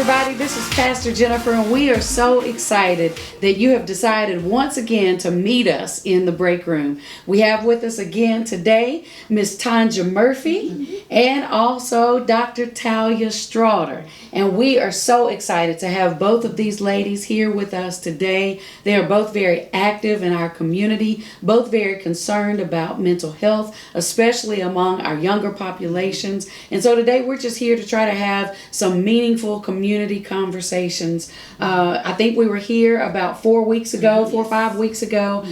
everybody. This is Pastor Jennifer, and we are so excited that you have decided once again to meet us in the break room. We have with us again today Miss Tonja Murphy and also Dr. Talya Slaughter. And we are so excited to have both of these ladies here with us today. They are both very active in our community, both very concerned about mental health, especially among our younger populations. And so today we're just here to try to have some meaningful community conversations. I think we were here about 4 weeks ago, 4 or 5 weeks ago.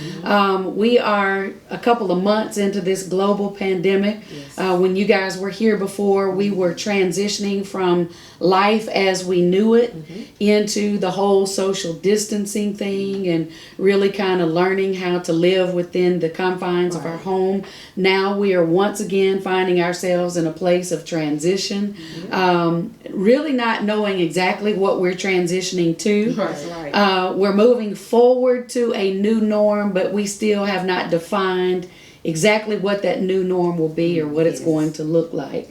We are a couple of months into this global pandemic. When you guys were here before, we were transitioning from life as we knew it into the whole social distancing thing and really kind of learning how to live within the confines of our home. Now we are once again finding ourselves in a place of transition, really not knowing exactly what we're transitioning to. We're moving forward to a new norm, but we still have not defined exactly what that new norm will be or what it's going to look like.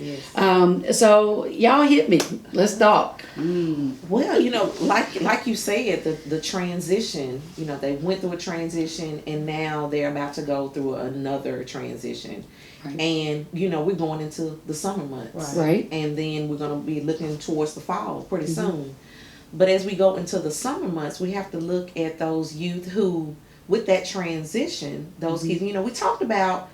So y'all hit me. Let's talk. Well, you know, like you said, the transition, you know, they went through a transition and now they're about to go through another transition. And, you know, we're going into the summer months. And then we're going to be looking towards the fall pretty soon. But as we go into the summer months, we have to look at those youth who, with that transition, those kids, you know, we talked about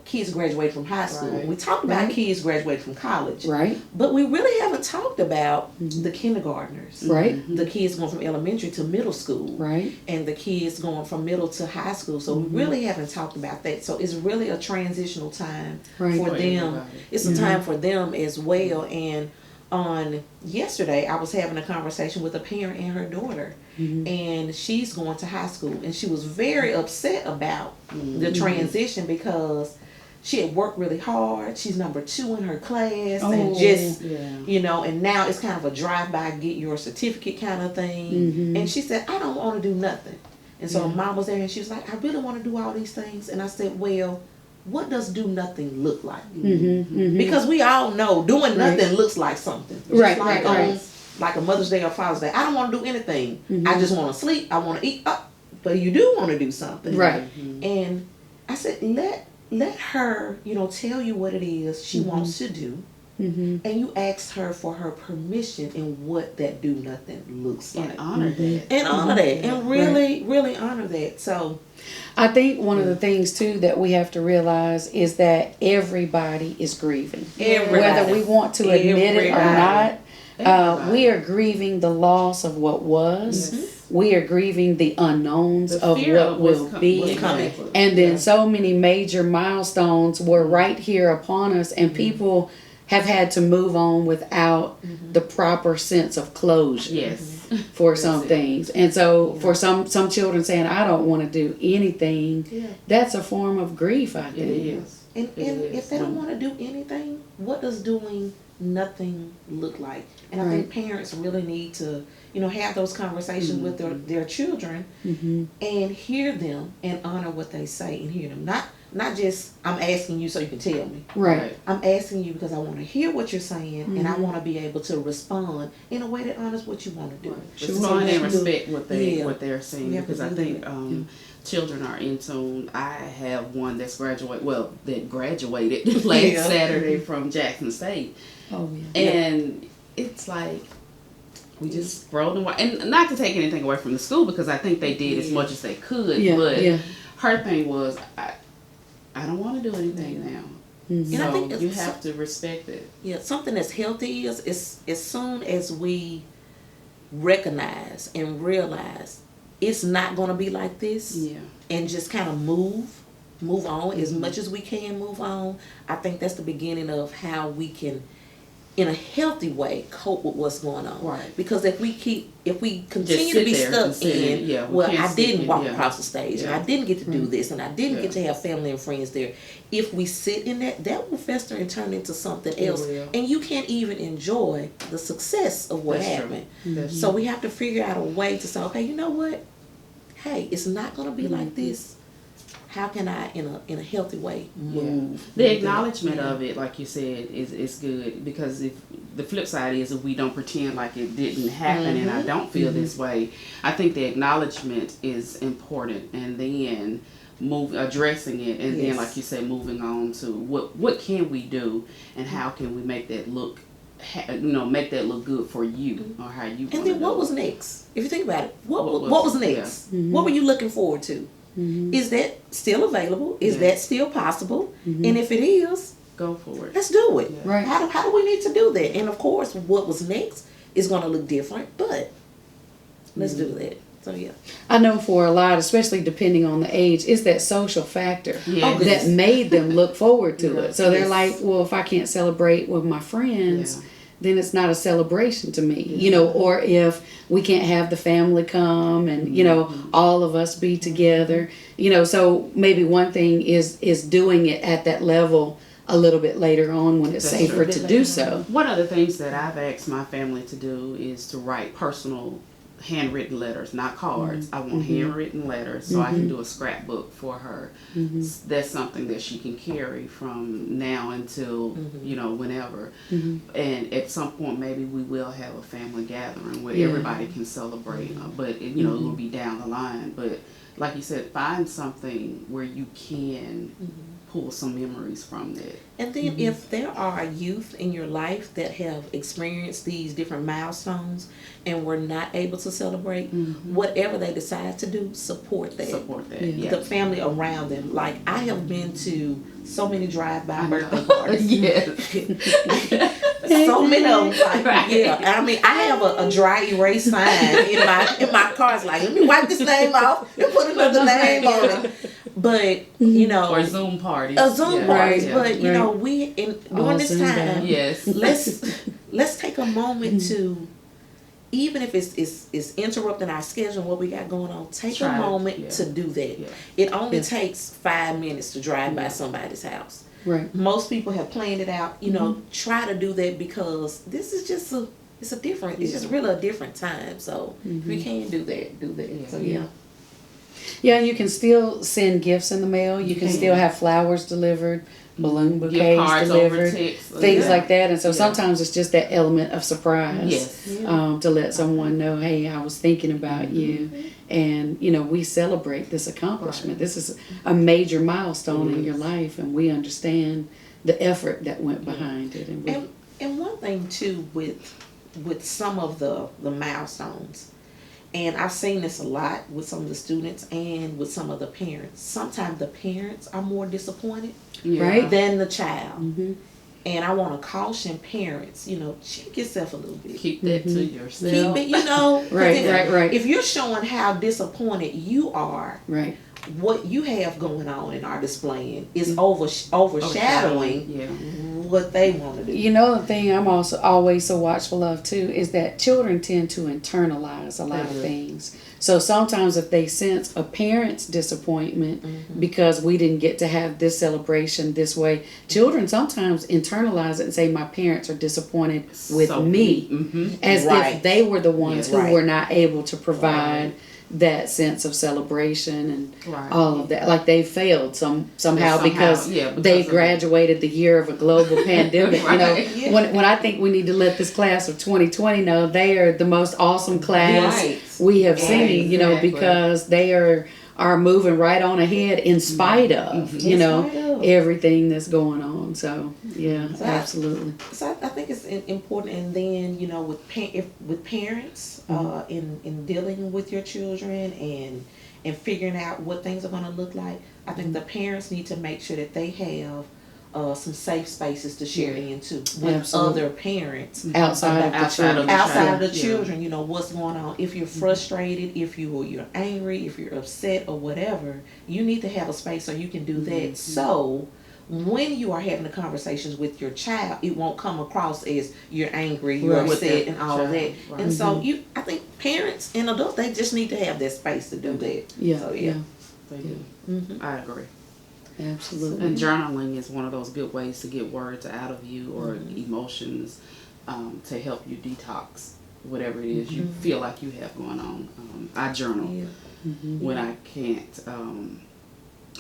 kids graduating from high school. We talked about kids graduating from college. But we really haven't talked about the kindergartners. The kids going from elementary to middle school. And the kids going from middle to high school. So we really haven't talked about that. So it's really a transitional time for them. Everybody. It's a time for them as well. And on yesterday, I was having a conversation with a parent and her daughter, and she's going to high school, and she was very upset about the transition because she had worked really hard. She's number 2 in her class, and just, you know, and now it's kind of a drive-by, get your certificate kind of thing. And she said, I don't want to do nothing. And so mom was there, and she was like, I really want to do all these things. And I said, well, what does do nothing look like? Because we all know doing nothing looks like something. Like a Mother's Day or Father's Day. I don't want to do anything. I just want to sleep. I want to eat. But you do want to do something. And I said, let her, you know, tell you what it is she wants to do. And you ask her for her permission in what that do nothing looks like. And honor that. And honor that. And really, really honor that. So I think one of the things too that we have to realize is that everybody is grieving. Whether we want to admit it or not, we are grieving the loss of what was. We are grieving the unknowns of what will be. And then so many major milestones were right here upon us, and people have had to move on without the proper sense of closure for some things. And so for some children saying, I don't want to do anything, that's a form of grief, I think. It is. And if they don't want to do anything, what does doing nothing look like? And I think parents really need to, you know, have those conversations with their children and hear them and honor what they say and hear them. Not just, I'm asking you so you can tell me. I'm asking you because I want to hear what you're saying and I want to be able to respond in a way that honors what you want to do. Respond and respect what they're saying, because I think children are in tune. I have one that graduated last Saturday from Jackson State. And it's like, we just rolled and and not to take anything away from the school, because I think they did as much as they could, but her thing was, I don't want to do anything now. And so I think you have to respect it. Something that's healthy is as soon as we recognize and realize it's not going to be like this, and just kind of move on as much as we can move on. I think that's the beginning of how we can, in a healthy way, cope with what's going on. Because if we continue to be stuck in, I didn't walk across the stage, and I didn't get to do this, and I didn't get to have family and friends there. If we sit in that will fester and turn into something else, and you can't even enjoy the success of what happened. So we have to figure out a way to say, okay, you know what? Hey, it's not going to be like this. How can I, in a healthy way, move? The acknowledgement of it, like you said, is good, because if the flip side is if we don't pretend like it didn't happen and I don't feel this way. I think the acknowledgement is important, and then addressing it, and then like you said, moving on to what can we do and how can we make that look make that look good for you, or how you. And then what was next? If you think about it, what was next? Yeah. What were you looking forward to? Is that still available? Is that still possible? And if it is, go for it. Let's do it. Yeah. Right. How do we need to do that? And of course, what was next is going to look different, but let's do that. So yeah, I know for a lot, especially depending on the age, it's that social factor Yes. that made them look forward to it. So they're Yes. like, well, if I can't celebrate with my friends, then it's not a celebration to me, you know. Or if we can't have the family come and you know all of us be together, you know. So maybe one thing is doing it at that level a little bit later on when it's safer to do so. One of the things that I've asked my family to do is to write personal handwritten letters, not cards. I want handwritten letters so I can do a scrapbook for her. That's something that she can carry from now until you know, whenever. And at some point maybe we will have a family gathering where everybody can celebrate, but you know, it'll be down the line. But like you said, find something where you can pull some memories from that. and then if there are youth in your life that have experienced these different milestones and were not able to celebrate, whatever they decide to do, support that. Support that. Yeah. The family around them. Like I have been to so many drive-by birthday parties. Yes. So many of them, like, Right. yeah. I mean, I have a dry erase sign in my car. It's like, let me wipe this name off and put another name on it. But you know, Or Zoom parties. a Zoom parties. Yeah. But you know, we during this Zoom time, back. Yes. let's take a moment to, even if it's interrupting our schedule, what we got going on, take Try a it, moment to do that. Yeah. It only takes 5 minutes to drive by somebody's house. Right. Most people have planned it out. You know, try to do that because this is just it's just really a different time. So if you can do that, do that. Yeah. So yeah. Yeah, you can still send gifts in the mail. You can still have flowers delivered, balloon bouquets cards over delivered, text. things Yeah. like that. And so Yeah. sometimes it's just that element of surprise. Yes. To let someone know, hey, I was thinking about you, and you know, we celebrate this accomplishment. This is a major milestone in your life, and we understand the effort that went behind it. And one thing too with some of the milestones, and I've seen this a lot with some of the students and with some of the parents. Sometimes the parents are more disappointed Right. than the child. And I want to caution parents, you know, check yourself a little bit. Keep that to yourself. Keep it, you know. Right. If you're showing how disappointed you are, Right. what you have going on and are displaying is overshadowing Yeah. what they want to do. You know, the thing I'm also always so watchful of too is that children tend to internalize a lot of things. So sometimes if they sense a parent's disappointment because we didn't get to have this celebration this way, children sometimes internalize it and say, my parents are disappointed with me. As if they were the ones who were not able to provide that sense of celebration and all of that. Like they failed somehow because they graduated the year of a global pandemic. You know, when I think we need to let this class of 2020 know they are the most awesome class we have seen, you know, because they are moving right on ahead in spite of, you know, everything that's going on. So, yeah, absolutely. So I think it's important. And then, you know, with parents, in dealing with your children and figuring out what things are going to look like, I think the parents need to make sure that they have some safe spaces to share into with other parents outside of the children. You know what's going on. If you're frustrated, if you're angry, if you're upset or whatever, you need to have a space so you can do that. So when you are having the conversations with your child, it won't come across as you're angry, you're upset, and all of that. And so I think parents and adults, they just need to have that space to do that. Yeah, So, They do. I agree. Absolutely. And journaling is one of those good ways to get words out of you or emotions to help you detox whatever it is you feel like you have going on. I journal when I can't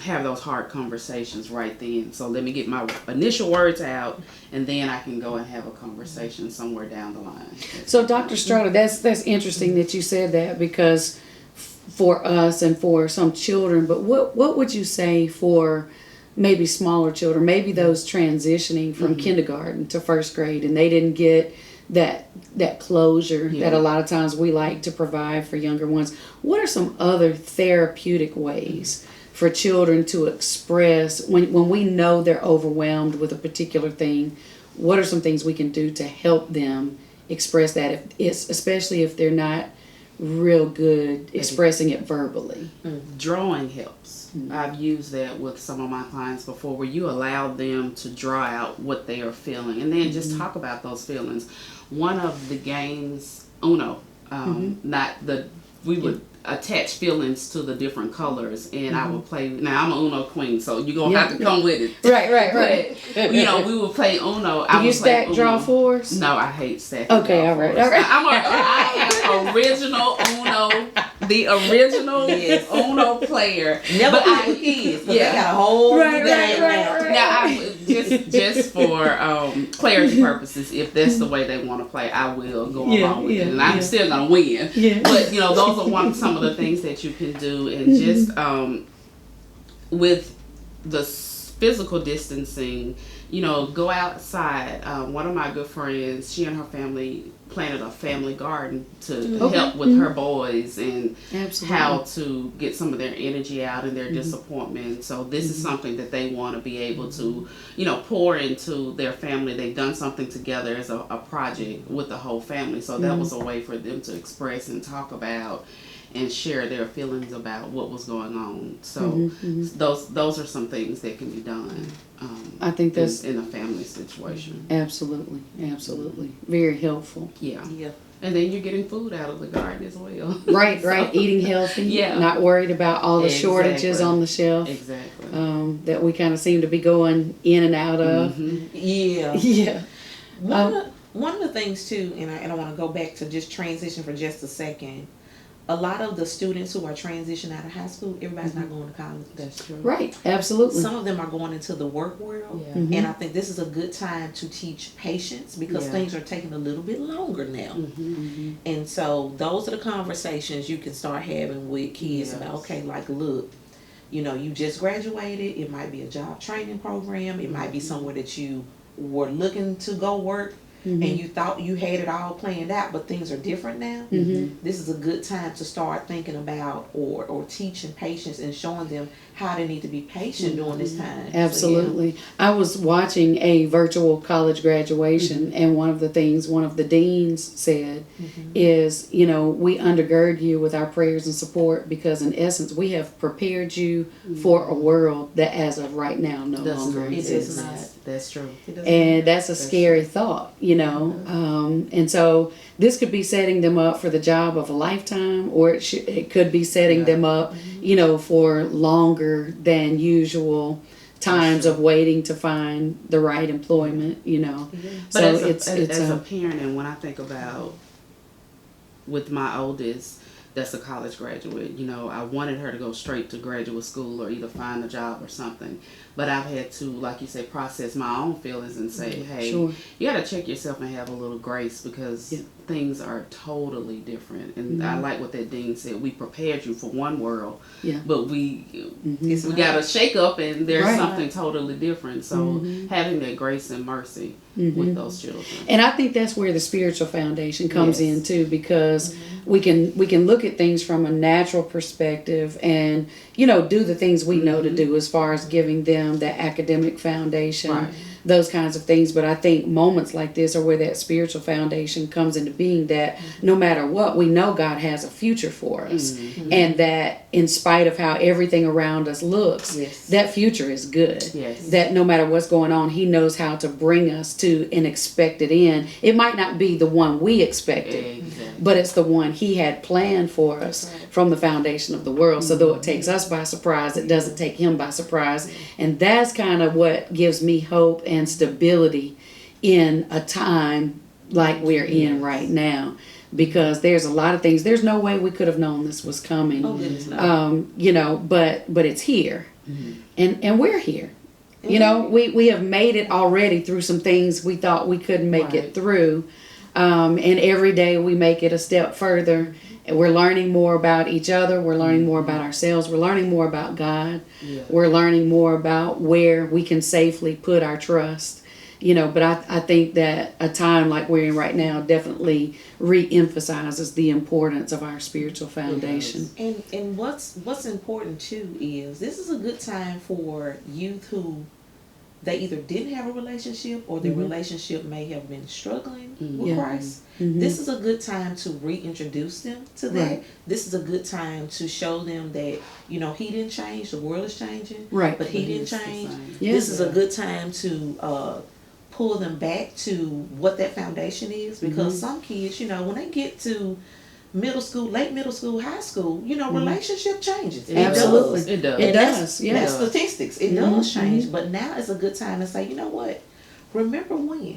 have those hard conversations right then. So let me get my initial words out, and then I can go and have a conversation somewhere down the line. So Dr. Slaughter, that's interesting that you said that, because for us and for some children, but what would you say for maybe smaller children, maybe those transitioning from kindergarten to first grade, and they didn't get that closure that a lot of times we like to provide for younger ones? What are some other therapeutic ways for children to express when we know they're overwhelmed with a particular thing? What are some things we can do to help them express that, especially if they're not real good expressing it verbally? Drawing helps. I've used that with some of my clients before, where you allow them to draw out what they are feeling and then just talk about those feelings. One of the games, Uno, we would attach feelings to the different colors, and I would play. Now I'm an Uno queen, so you're gonna have to come with it. Right. But, we would play Uno. Do you stack draw fours? No, I hate stacking. Okay, all right. I am original Uno, the original Uno player. Never but kids. They got a whole game now. Now, just for clarity purposes, if that's the way they want to play, I will go along with it, and I'm still gonna win. But those are some of the things that you can do, and just with the physical distancing, go outside. One of my good friends, she and her family planted a family garden to help with her boys and how to get some of their energy out and their disappointment. So this is something that they want to be able to, pour into their family. They've done something together as a project with the whole family. So that was a way for them to express and talk about and share their feelings about what was going on. So those are some things that can be done. I think that's in a family situation. Absolutely, very helpful. Yeah. And then you're getting food out of the garden as well. Right. Eating healthy. Not worried about all the shortages on the shelf. Exactly. That we kind of seem to be going in and out of. Yeah. One of the things too, and I want to go back to just transition for just a second. A lot of the students who are transitioning out of high school, everybody's not going to college. That's true. Right, absolutely. Some of them are going into the work world, and I think this is a good time to teach patience, because things are taking a little bit longer now. And so those are the conversations you can start having with kids about, okay, like, look, you just graduated. It might be a job training program. It might be somewhere that you were looking to go work. And you thought you had it all planned out, but things are different now. This is a good time to start thinking about or teaching patience and showing them how they need to be patient during this time. Absolutely. So, I was watching a virtual college graduation, and one of the deans said is, we undergird you with our prayers and support, because in essence we have prepared you for a world that as of right now no longer exists. It is not. That's true. And that's a scary thought, and so this could be setting them up for the job of a lifetime, or it could be setting them up, for longer than usual times of waiting to find the right employment, But so as a parent, and when I think about with my oldest, that's a college graduate, I wanted her to go straight to graduate school or either find a job or something. But I've had to, like you say, process my own feelings and say, hey, you got to check yourself and have a little grace, because things are totally different. And I like what that dean said. We prepared you for one world, but we got to shake up, and there's something totally different. So having that grace and mercy with those children. And I think that's where the spiritual foundation comes in too, because we can look at things from a natural perspective and do the things we know to do as far as giving them that academic foundation, those kinds of things. But I think moments like this are where that spiritual foundation comes into being, that no matter what, we know God has a future for us, and that in spite of how everything around us looks, that future is good. That no matter what's going on, He knows how to bring us to an expected end. It might not be the one we expected, but it's the one He had planned for us from the foundation of the world. So though it takes us by surprise, it doesn't take Him by surprise. And that's kind of what gives me hope and stability in a time like we're in right now, because there's a lot of things. There's no way we could have known this was coming. But it's here. And we're here. You know, we have made it already through some things we thought we couldn't make it through. And every day we make it a step further. And we're learning more about each other. We're learning more about ourselves. We're learning more about God. Yeah. We're learning more about where we can safely put our trust. You know, but I think that a time like we're in right now definitely re-emphasizes the importance of our spiritual foundation. And what's important too is this is a good time for youth who they either didn't have a relationship or their relationship may have been struggling with Christ. This is a good time to reintroduce them to that. Right. This is a good time to show them that, you know, he didn't change, the world is changing, Right. but he didn't change. Yeah. This is a good time to pull them back to what that foundation is, because some kids, you know, when they get to middle school, late middle school, high school, you know, relationship changes. Absolutely. It does. It does. That's statistics. It does change. But now is a good time to say, you know what? Remember when?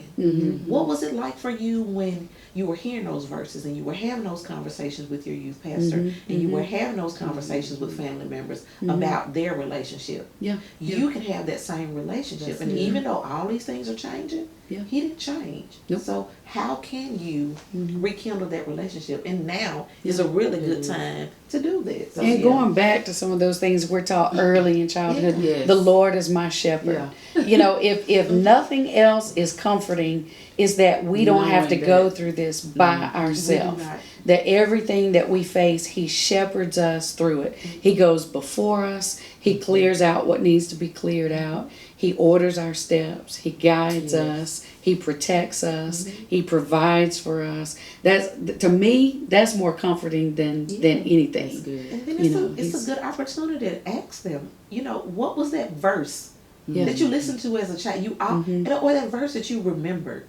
What was it like for you when you were hearing those verses and you were having those conversations with your youth pastor and you were having those conversations with family members about their relationship? Yeah. You can have that same relationship. And even though all these things are changing, he didn't change. Nope. So how can you rekindle that relationship? And now is a really good time to do that. So, And going back to some of those things we're taught early in childhood, Yes. the Lord is my shepherd. You know, if nothing else is comforting, is that we don't have to go through this by ourselves. That everything that we face, he shepherds us through it. He goes before us. He clears out what needs to be cleared out. He orders our steps. He guides us. He protects us. He provides for us. That's, to me, that's more comforting than anything. That's good. And then it's a good opportunity to ask them, you know, what was that verse that you listened to as a child, or that verse that you remembered?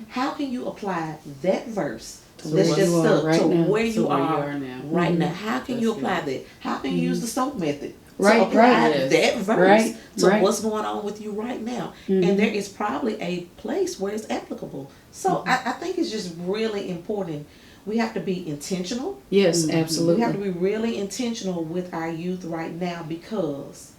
How can you apply that verse that's just stuck to where you are now? Right now? How can you apply that? How can you use the SOAP method to Right, apply right. that verse to right. what's going on with you right now? And there is probably a place where it's applicable. So I think it's just really important. We have to be intentional. Yes, We absolutely. have to be really intentional with our youth right now, because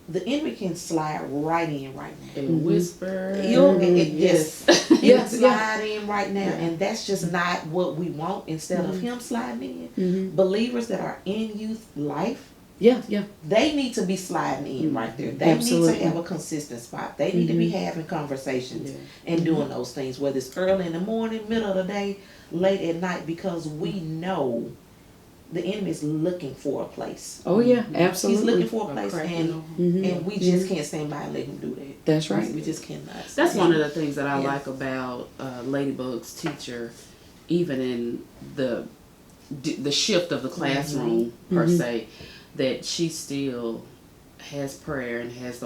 the enemy can slide right in right now. And whisper. Yes. Yes, Slide in right now. And that's just not what we want. Instead of him sliding in, believers that are in youth life, Yeah. they need to be sliding in right there. They Absolutely. need to have a consistent spot. They need to be having conversations and doing those things, whether it's early in the morning, middle of the day, late at night, because we know the enemy is looking for a place. Oh yeah, absolutely. He's looking for a place, and we just can't stand by and let him do that. That's right. We just cannot. That's one of the things that I like about Ladybug's teacher, even in the shift of the classroom per se, that she still has prayer and has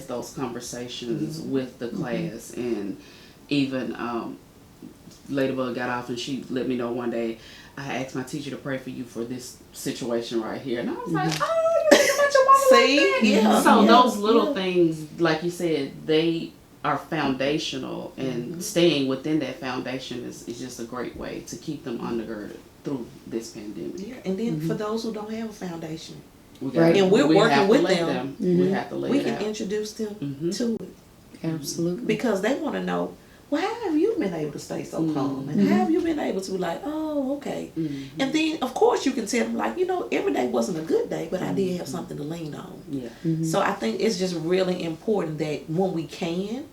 those conversations with the class. And even Ladybug got off and she let me know one day, I asked my teacher to pray for you for this situation right here, and I was like, oh, you think about your mama like that? So those little things, like you said, they are foundational, and staying within that foundation is just a great way to keep them undergirded through this pandemic. Yeah, and then for those who don't have a foundation, And we're working with them. We have to lay we it can out. introduce them to it, Absolutely. because they want to know, well, how have you been able to stay so calm? And how have you been able to be like, oh, okay. And then, of course, you can tell them, like, you know, every day wasn't a good day, but I did have something to lean on. Yeah. So I think it's just really important that when we can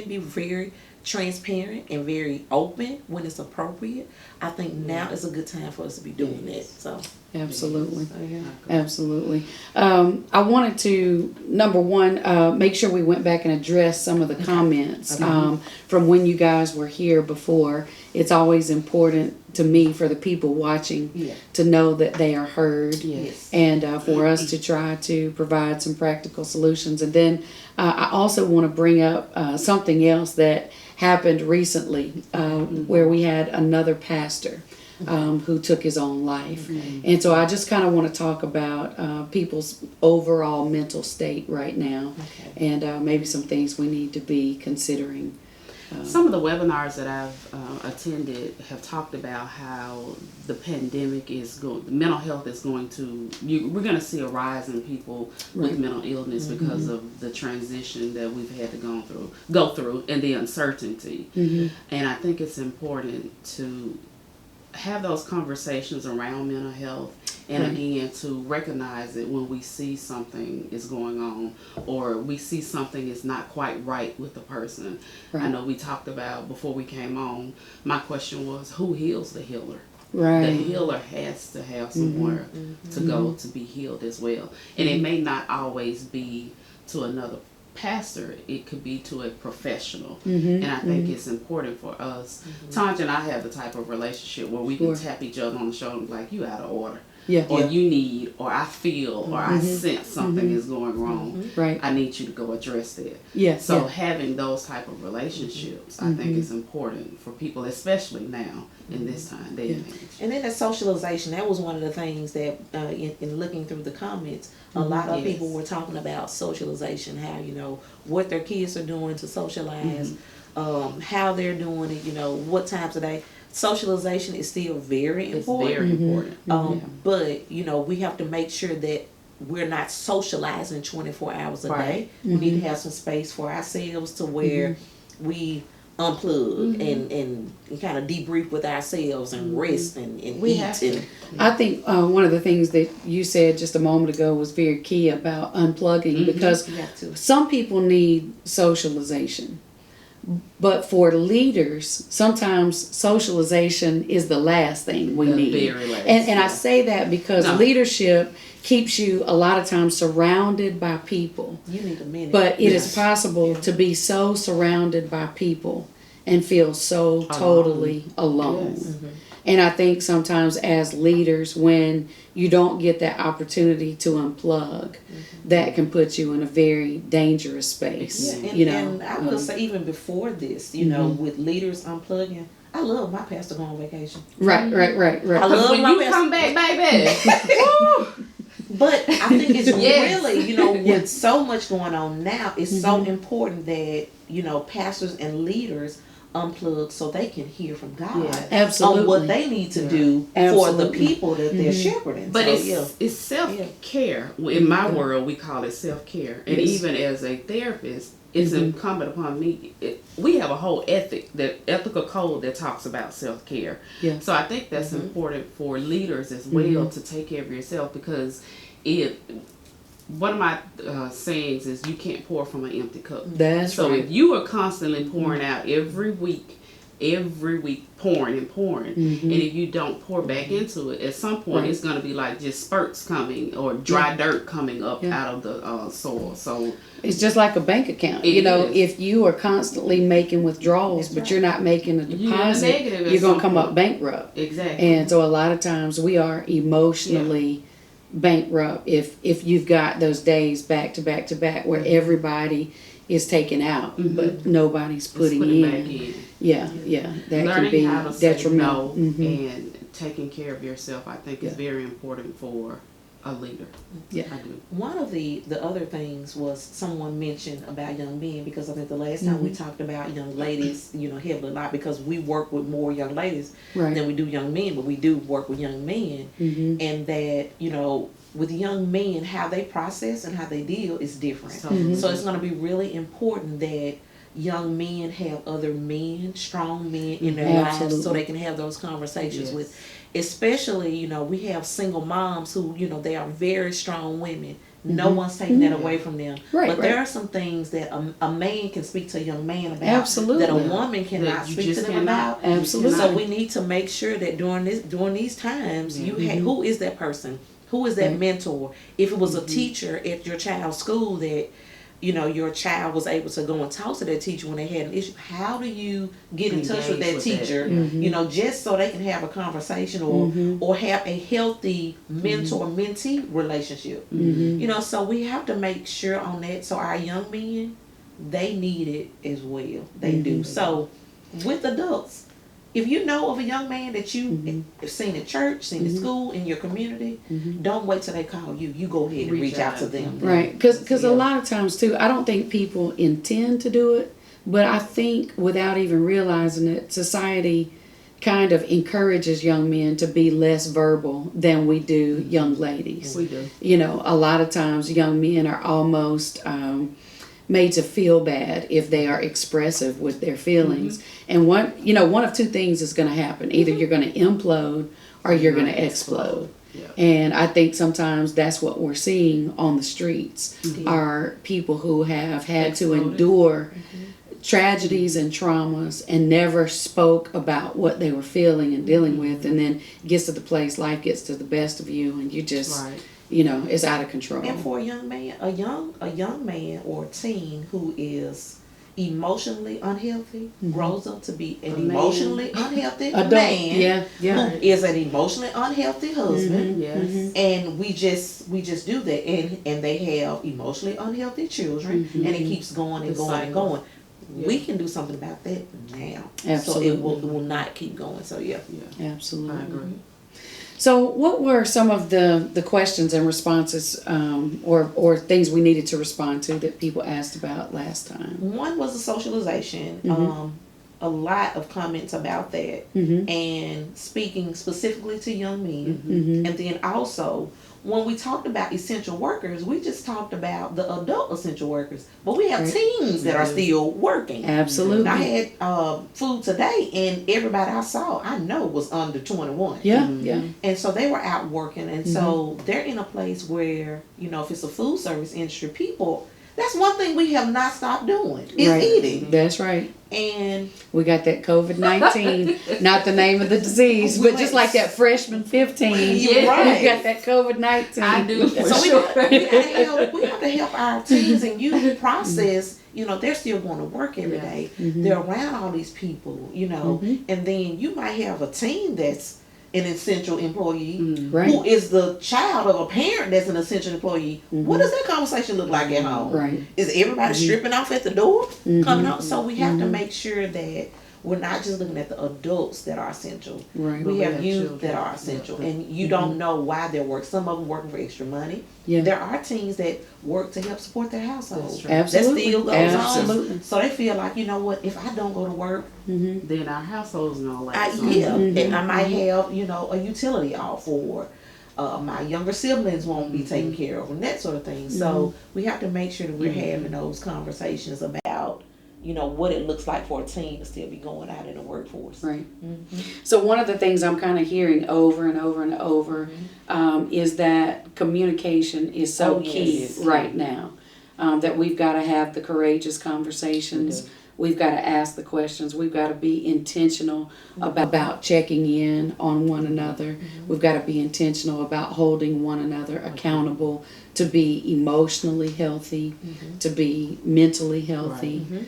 be very transparent and very open when it's appropriate, I think now is a good time for us to be doing that. So Absolutely. yeah. Absolutely. I wanted to, number one, make sure we went back and addressed some of the comments from when you guys were here before. It's always important to me for the people watching to know that they are heard, and for us to try to provide some practical solutions. And then I also want to bring up something else that happened recently where we had another pastor who took his own life. And so I just kind of want to talk about people's overall mental state right now, and maybe some things we need to be considering. Some of the webinars that I've attended have talked about how the pandemic is going, mental health is going to, we're going to see a rise in people with mental illness because of the transition that we've had to go through and the uncertainty. And I think it's important to have those conversations around mental health, and again to recognize it when we see something is going on or we see something is not quite right with the person. I know we talked about before we came on, my question was, who heals the healer? The healer has to have somewhere to go to be healed as well, and it may not always be to another pastor, it could be to a professional. And I think it's important for us. Tonja and I have the type of relationship where we can tap each other on the shoulder and be like, you out of order. Or you need, or I feel, or I sense something is going wrong. I need you to go address that. So having those type of relationships, I think is important for people, especially now in this time, day and age. And then the socialization, that was one of the things that in looking through the comments, a lot of people were talking about socialization, how, you know, what their kids are doing to socialize, how they're doing it, you know, what times of day. Socialization is still very important. It's very important. But, you know, we have to make sure that we're not socializing 24 hours a day. We need to have some space for ourselves to where we unplug and kind of debrief with ourselves and rest and eat. And I think one of the things that you said just a moment ago was very key about unplugging, because some people need socialization. But for leaders, sometimes socialization is the last thing we need. Very last, and I say that because leadership keeps you a lot of times surrounded by people. You need a minute. But it is possible to be so surrounded by people and feel so totally alone. And I think sometimes as leaders, when you don't get that opportunity to unplug, that can put you in a very dangerous space. And I will say, even before this, you know, with leaders unplugging, I love my pastor going on vacation. Right. I love when my you come back, baby. But I think it's really, you know, with so much going on now, it's so important that, you know, pastors and leaders unplug so they can hear from God on what they need to do for the people that they're shepherding. But it's self-care. In my world, we call it self-care. And even as a therapist, it's incumbent upon me. We have a whole ethical code that talks about self-care. So I think that's important for leaders as well to take care of yourself, because one of my sayings is you can't pour from an empty cup. So if you are constantly pouring out every week pouring and pouring, and if you don't pour back into it, at some point it's going to be like just spurts coming or dry dirt coming up out of the soil. So it's just like a bank account. You know, if you are constantly making withdrawals, but you're not making a deposit, you're going to come up bankrupt. Exactly. And so a lot of times we are emotionally bankrupt if you've got those days back to back to back where everybody is taken out, but nobody's putting in. Back in. That Learning can be how to say detrimental. no and taking care of yourself, I think, is very important for a leader. I do. One of the other things was someone mentioned about young men, because I think the last time we talked about young ladies, you know, heavily a lot, because we work with more young ladies than we do young men, but we do work with young men, and that, you know, with young men, how they process and how they deal is different. So it's going to be really important that young men have other men, strong men in their lives, so they can have those conversations with, especially, you know, we have single moms who, you know, they are very strong women. No one's taking that away from them. But there are some things that a man can speak to a young man about that a woman cannot speak to them about. So we need to make sure that during these times, you who is that person? Who is that mentor? If it was a teacher at your child's school that, you know, your child was able to go and talk to that teacher when they had an issue, how do you get in touch with that teacher, you know, just so they can have a conversation or have a healthy mentor-mentee relationship. You know, so we have to make sure on that. So our young men, they need it as well. They do. So with adults, if you know of a young man that you have seen at church, seen at school, in your community, don't wait till they call you. You go ahead and reach out to them. Right, because a lot of times too, I don't think people intend to do it, But I think without even realizing it, society kind of encourages young men to be less verbal than we do young ladies. We do. You know, a lot of times young men are almost made to feel bad if they are expressive with their feelings. And one of two things is going to happen. Either you're going to implode or you're going to explode. Yeah. And I think sometimes that's what we're seeing on the streets are people who have had to endure tragedies and traumas and never spoke about what they were feeling and dealing with, and then gets to the place life gets to the best of you and you just it's out of control. And for a young man, a young man or teen who is emotionally unhealthy grows up to be an emotionally unhealthy man who is an emotionally unhealthy husband. And we just do that, and they have emotionally unhealthy children, and it keeps going and going and going. We can do something about that now. Absolutely. So it will not keep going. So Absolutely. I agree. So what were some of the questions and responses or things we needed to respond to that people asked about last time? One was the socialization. A lot of comments about that, and speaking specifically to young men. And then also, when we talked about essential workers, we just talked about the adult essential workers, but we have teens that are still working. Absolutely. I had food today, and everybody I saw, I know, was under 21. Yeah. And so they were out working, and so they're in a place where, if it's a food service industry, people, that's one thing we have not stopped doing, is eating. That's right. And we got that COVID-19, not the name of the disease, but just like that freshman 15. You're right. We got that COVID-19. I do. So we have to help our teens and youth process. They're still going to work every day. They're around all these people. And then you might have a teen that's an essential employee who is the child of a parent that's an essential employee. What does that conversation look like at home? Right. Is everybody stripping off at the door coming out? So we have to make sure that we're not just looking at the adults that are essential. Right. We have youth that are essential, and you don't know why they're working. Some of them working for extra money. Yeah. There are teens that work to help support their household. Absolutely. That still goes Absolutely. on. So they feel like, if I don't go to work, then our household's gonna last. and I might have, a utility off, or my younger siblings won't be taken care of, and that sort of thing. So we have to make sure that we're having those conversations about, what it looks like for a teen to still be going out in the workforce. Right. So one of the things I'm kind of hearing over and over and over is that communication is so key right now. That we've got to have the courageous conversations. We've got to ask the questions. We've got to be intentional about checking in on one another. We've got to be intentional about holding one another accountable to be emotionally healthy, to be mentally healthy.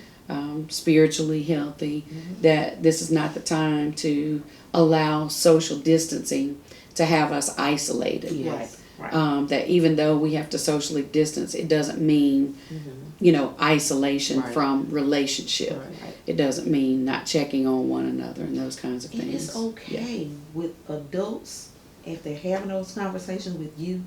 Spiritually healthy, that this is not the time to allow social distancing to have us isolated. That even though we have to socially distance, it doesn't mean isolation from relationship. It doesn't mean not checking on one another and those kinds of things. It is okay with adults, if they're having those conversations with you,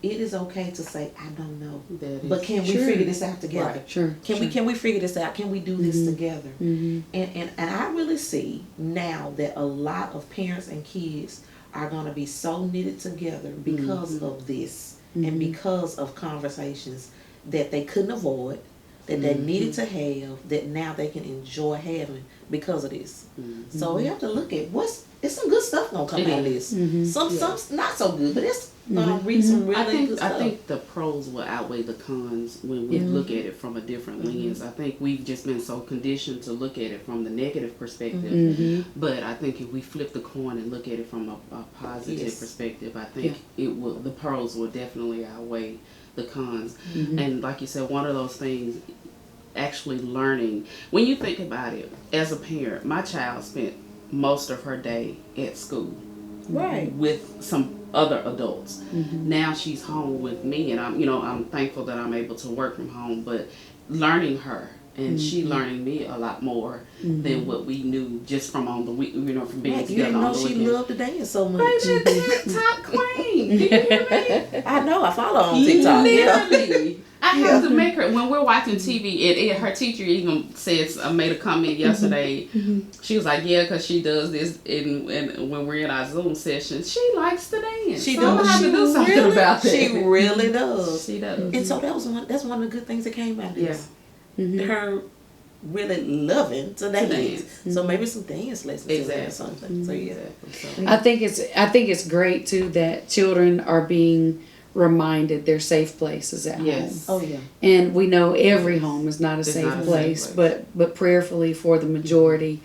it is okay to say, I don't know, but can we figure this out together? Can we figure this out? Can we do this together? And I really see now that a lot of parents and kids are going to be so knitted together because of this and because of conversations that they couldn't avoid, that they needed to have, that now they can enjoy having because of this. So we have to look at it's some good stuff gonna come out of this. Some not so good, but it's gonna read some really good stuff. I think the pros will outweigh the cons when we look at it from a different lens. I think we've just been so conditioned to look at it from the negative perspective. But I think if we flip the coin and look at it from a positive perspective, I think the pros will definitely outweigh the cons. And like you said, one of those things, actually learning, when you think about it, as a parent, my child spent most of her day at school with some other adults. Now she's home with me, and I'm thankful that I'm able to work from home, but learning her and she learning me a lot more than what we knew just from on the week, from being together. You didn't know she loved to dance so much. Baby, TikTok queen. Do you hear me? I know. I follow on TikTok. Literally. I have to make her, when we're watching TV, her teacher even made a comment yesterday. She was like, yeah, because she does this when we're in our Zoom sessions. She likes to dance. She does. Have to do something about that. She really does. She does. And so that's one of the good things that came out of this. Mm-hmm. Her really loving to dance. So maybe some dance lessons or something. So yeah. I think it's great too that children are being reminded they're safe places at home. Oh yeah. And we know every home is not a safe place, but prayerfully for the majority,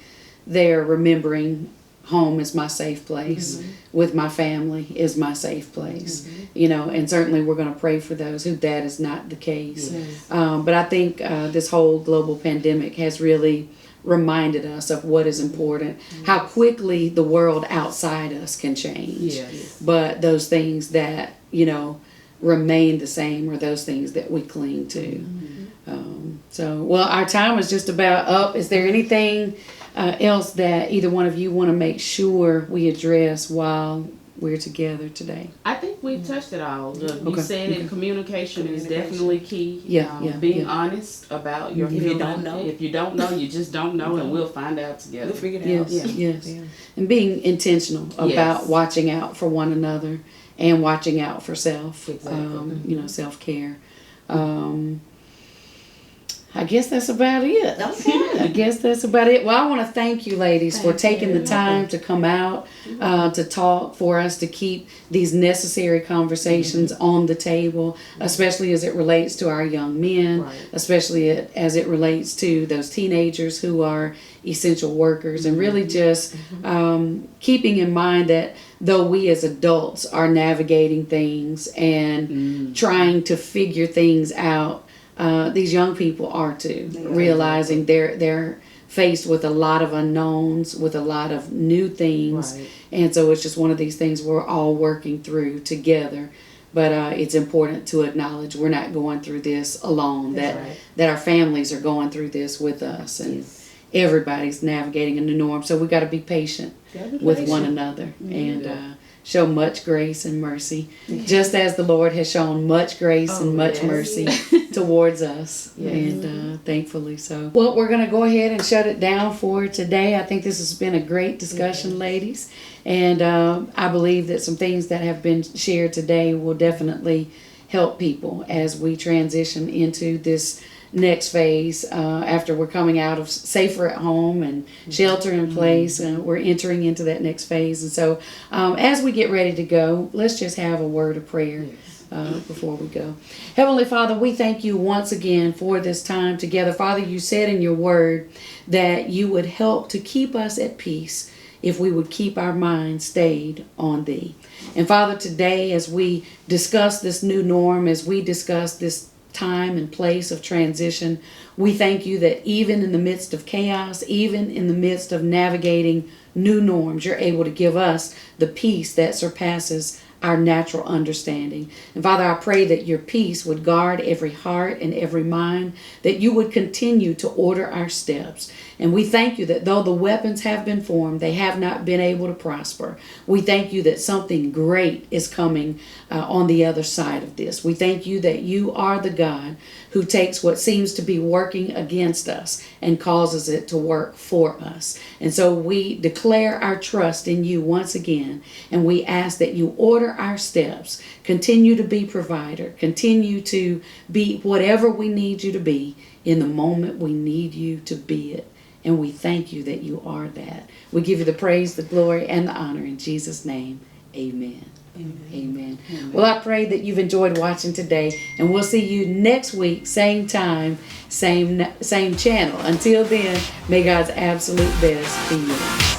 they're remembering home is my safe place. With my family is my safe place. And certainly we're going to pray for those who that is not the case. But I think this whole global pandemic has really reminded us of what is important, how quickly the world outside us can change. But those things that, remain the same are those things that we cling to. Our time is just about up. Is there anything else that either one of you want to make sure we address while we're together today? I think we touched it all. You said it. Communication is definitely key. Being honest about your feelings. If you don't know, you just don't know, and we'll find out together. We'll figure it out. Yes. And being intentional about watching out for one another and watching out for self. Exactly. Self-care. I guess that's about it. Well, I want to thank you, ladies, for taking the time to come out, to talk, for us to keep these necessary conversations on the table, especially as it relates to our young men, especially as it relates to those teenagers who are essential workers, and really just keeping in mind that though we as adults are navigating things and trying to figure things out, these young people are too, realizing they're faced with a lot of unknowns, with a lot of new things, and so it's just one of these things we're all working through together. But it's important to acknowledge we're not going through this alone, that our families are going through this with us, and everybody's navigating a new norm. So we got to be patient with one another and show much grace and mercy, just as the Lord has shown much grace and much mercy towards us, and thankfully so. Well, we're going to go ahead and shut it down for today. I think this has been a great discussion, ladies, and I believe that some things that have been shared today will definitely help people as we transition into this next phase after we're coming out of safer at home and shelter in place, and we're entering into that next phase. And so as we get ready to go, let's just have a word of prayer before we go. Heavenly Father, we thank you once again for this time together. Father, you said in your word that you would help to keep us at peace if we would keep our minds stayed on thee. And Father, today as we discuss this new norm, as we discuss this time and place of transition, we thank you that even in the midst of chaos, even in the midst of navigating new norms, you're able to give us the peace that surpasses our natural understanding. And Father, I pray that your peace would guard every heart and every mind, that you would continue to order our steps. And we thank you that though the weapons have been formed, they have not been able to prosper. We thank you that something great is coming on the other side of this. We thank you that you are the God who takes what seems to be working against us and causes it to work for us. And so we declare our trust in you once again, and we ask that you order our steps, continue to be provider, continue to be whatever we need you to be in the moment we need you to be it. And we thank you that you are that. We give you the praise, the glory, and the honor in Jesus' name. Amen. Amen. Well, I pray that you've enjoyed watching today, and we'll see you next week, same time, same channel. Until then, may God's absolute best be yours.